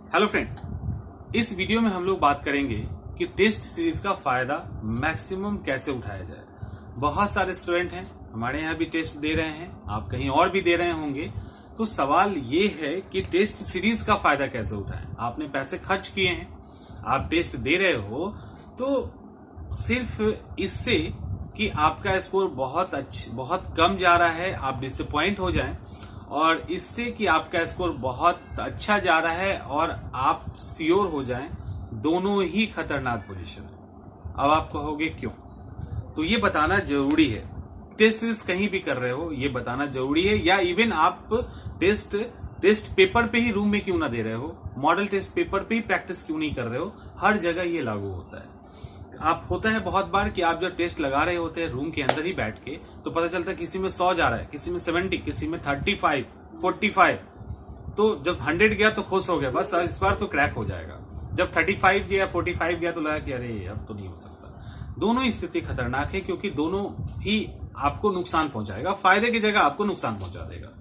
Hello friend, इस video में हम लोग बात करेंगे कि टेस्ट सीरीज का फायदा मैक्सिमम कैसे उठाया जाए। बहुत सारे स्टूडेंट हैं, हमारे यहाँ भी टेस्ट दे रहे हैं, आप कहीं और भी दे रहे होंगे। तो सवाल ये है कि टेस्ट सीरीज का फायदा कैसे उठाएं। आपने पैसे खर्च किए हैं, आप टेस्ट दे रहे हो, तो सिर्फ इससे कि आपका स्कोर बहुत कम जा रहा है आप डिसअपॉइंट हो जाएं, और इससे कि आपका स्कोर बहुत अच्छा जा रहा है और आप श्योर हो जाएं, दोनों ही खतरनाक पोजीशन है। अब आप कहोगे क्यों, तो ये बताना जरूरी है। टेस्ट सीरीज कहीं भी कर रहे हो ये बताना जरूरी है, या इवन आप टेस्ट पेपर पे ही रूम में क्यों ना दे रहे हो, मॉडल टेस्ट पेपर पे ही प्रैक्टिस क्यों नहीं कर रहे हो, हर जगह ये लागू होता है। होता है बहुत बार कि आप जब टेस्ट लगा रहे होते हैं रूम के अंदर ही बैठ के, तो पता चलता है किसी में 100 जा रहा है, किसी में 70, किसी में 35, 45। तो जब 100 गया तो खुश हो गया, बस इस बार तो क्रैक हो जाएगा। जब 35 गया, 45 गया, तो लगा कि अरे अब तो नहीं हो सकता। दोनों स्थिति खतरनाक है, क्योंकि दोनों ही आपको नुकसान पहुंचाएगा, फायदे की जगह आपको नुकसान पहुंचा देगा।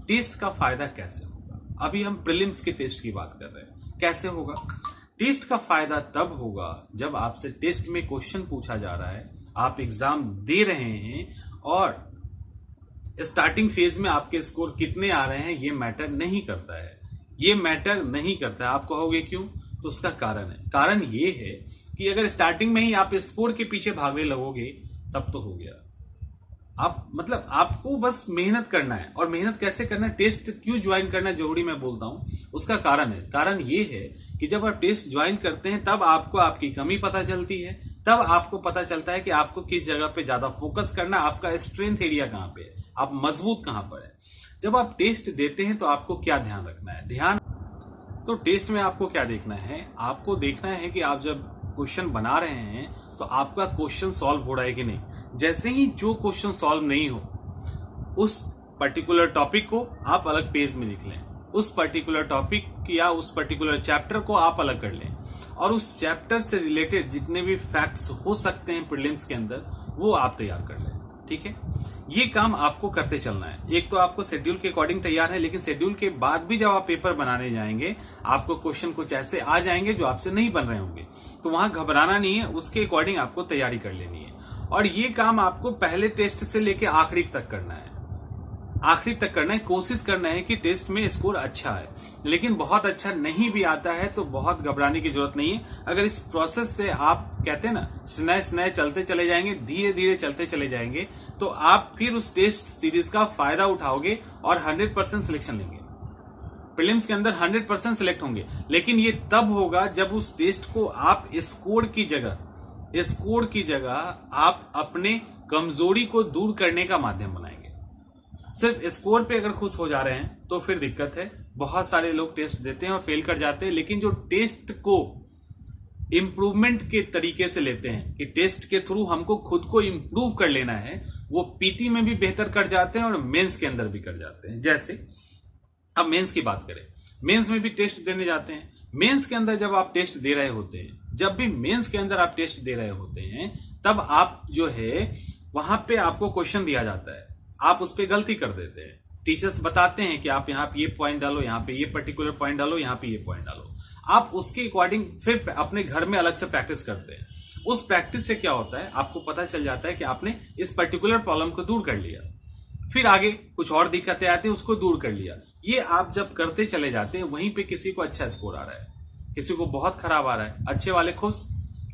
टेस्ट का फायदा कैसे होगा, अभी हम प्रीलिम्स के टेस्ट की बात कर रहे हैं। कैसे होगा टेस्ट का फायदा? तब होगा जब आपसे टेस्ट में क्वेश्चन पूछा जा रहा है, आप एग्जाम दे रहे हैं और स्टार्टिंग फेज में आपके स्कोर कितने आ रहे हैं ये मैटर नहीं करता है। ये मैटर नहीं करता है। आप कहोगे क्यों, तो उसका कारण है। कारण ये है कि अगर स्टार्टिंग में ही आप स्कोर के पीछे भागने लगोगे तब तो हो गया। आपको बस मेहनत करना है। और मेहनत कैसे करना है, टेस्ट क्यों ज्वाइन करना जरूरी मैं बोलता हूं, उसका कारण है। कारण ये है कि जब आप टेस्ट ज्वाइन करते हैं तब आपको आपकी कमी पता चलती है, तब आपको पता चलता है कि आपको किस जगह पे ज्यादा फोकस करना, आपका स्ट्रेंथ एरिया कहां पे है, आप मजबूत कहां पर है। जब आप टेस्ट देते हैं तो आपको क्या ध्यान रखना है, तो टेस्ट में आपको क्या देखना है, आपको देखना है कि आप जब क्वेश्चन बना रहे हैं तो आपका क्वेश्चन सॉल्व हो रहा है कि नहीं। जैसे ही जो क्वेश्चन सॉल्व नहीं हो, उस पर्टिकुलर टॉपिक को आप अलग पेज में लिख लें, उस पर्टिकुलर टॉपिक या उस पर्टिकुलर चैप्टर को आप अलग कर लें, और उस चैप्टर से रिलेटेड जितने भी फैक्ट्स हो सकते हैं प्रीलिम्स के अंदर वो आप तैयार कर लें। ठीक है, ये काम आपको करते चलना है। एक तो आपको शेड्यूल के अकॉर्डिंग तैयार है, लेकिन शेड्यूल के बाद भी जब आप पेपर बनाने जाएंगे आपको क्वेश्चन कुछ ऐसे आ जाएंगे जो आपसे नहीं बन रहे होंगे, तो वहां घबराना नहीं है, उसके अकॉर्डिंग आपको तैयारी कर लेनी है। और ये काम आपको पहले टेस्ट से लेके आखिरी तक करना है। कोशिश करना है कि टेस्ट में स्कोर अच्छा है, लेकिन बहुत अच्छा नहीं भी आता है तो बहुत घबराने की जरूरत नहीं है। अगर इस प्रोसेस से आप कहते हैं ना स्नय चलते चले जाएंगे, धीरे धीरे चलते चले जाएंगे, तो आप फिर उस टेस्ट सीरीज का फायदा उठाओगे और 100% सिलेक्शन लेंगे। प्रीलिम्स के अंदर 100% सिलेक्ट होंगे, लेकिन ये तब होगा जब उस टेस्ट को आप स्कोर की जगह आप अपने कमजोरी को दूर करने का माध्यम बनाएंगे। सिर्फ स्कोर पे अगर खुश हो जा रहे हैं तो फिर दिक्कत है। बहुत सारे लोग टेस्ट देते हैं और फेल कर जाते हैं, लेकिन जो टेस्ट को इंप्रूवमेंट के तरीके से लेते हैं कि टेस्ट के थ्रू हमको खुद को इंप्रूव कर लेना है, वो पीटी में भी बेहतर कर जाते हैं और मेंस के अंदर भी कर जाते हैं। जैसे अब मेंस की बात करें, मेंस में भी टेस्ट देने जाते हैं। मेंस के अंदर जब आप टेस्ट दे रहे होते हैं, जब भी मेंस के अंदर आप टेस्ट दे रहे होते हैं, तब आप जो है वहां पे आपको क्वेश्चन दिया जाता है, आप उस पर गलती कर देते हैं। टीचर्स बताते हैं कि आप यहाँ पे ये पॉइंट डालो, यहाँ पे ये पर्टिकुलर पॉइंट डालो, यहाँ पे ये पॉइंट डालो। आप उसके अकॉर्डिंग फिर अपने घर में अलग से प्रैक्टिस करते हैं। उस प्रैक्टिस से क्या होता है, आपको पता चल जाता है कि आपने इस पर्टिकुलर प्रॉब्लम को दूर कर लिया, फिर आगे कुछ और दिक्कतें आती है उसको दूर कर लिया। ये आप जब करते चले जाते हैं, वहीं पे किसी को अच्छा स्कोर आ रहा है, किसी को बहुत खराब आ रहा है, अच्छे वाले खुश,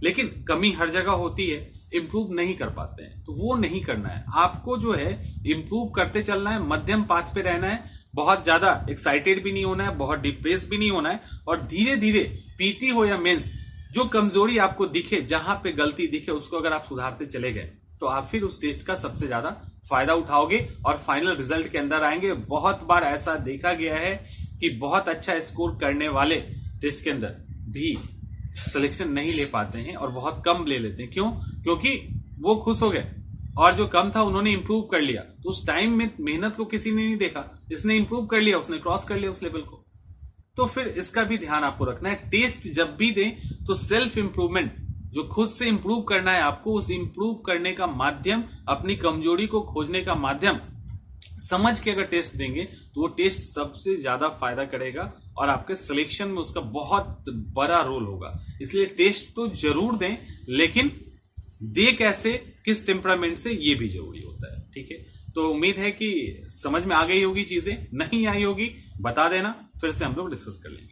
लेकिन कमी हर जगह होती है, इंप्रूव नहीं कर पाते हैं। तो वो नहीं करना है, आपको जो है इंप्रूव करते चलना है, मध्यम पाथ पे रहना है, बहुत ज्यादा एक्साइटेड भी नहीं होना है, बहुत डिप्रेस भी नहीं होना है, और धीरे धीरे पीटी हो या मेंस, जो कमजोरी आपको दिखे, जहां पे गलती दिखे, उसको अगर आप सुधारते चले गए तो आप फिर उस टेस्ट का सबसे ज्यादा फायदा उठाओगे और फाइनल रिजल्ट के अंदर आएंगे। बहुत बार ऐसा देखा गया है कि बहुत अच्छा स्कोर करने वाले टेस्ट के अंदर भी सिलेक्शन नहीं ले पाते हैं और बहुत कम ले लेते हैं। क्यों? क्योंकि वो खुश हो गए और जो कम था उन्होंने इंप्रूव कर लिया। तो उस टाइम में मेहनत को किसी ने नहीं देखा, जिसने इंप्रूव कर लिया उसने क्रॉस कर लिया उस लेवल को। तो फिर इसका भी ध्यान आपको रखना है। टेस्ट जब भी दें तो सेल्फ इंप्रूवमेंट, जो खुद से इंप्रूव करना है आपको, उस इंप्रूव करने का माध्यम, अपनी कमजोरी को खोजने का माध्यम समझ के अगर टेस्ट देंगे तो वो टेस्ट सबसे ज्यादा फायदा करेगा और आपके सिलेक्शन में उसका बहुत बड़ा रोल होगा। इसलिए टेस्ट तो जरूर दें, लेकिन दे कैसे, किस टेम्परामेंट से, ये भी जरूरी होता है। ठीक है, तो उम्मीद है कि समझ में आ गई होगी चीजें, नहीं आई होगी बता देना, फिर से हम लोग डिस्कस कर लेंगे।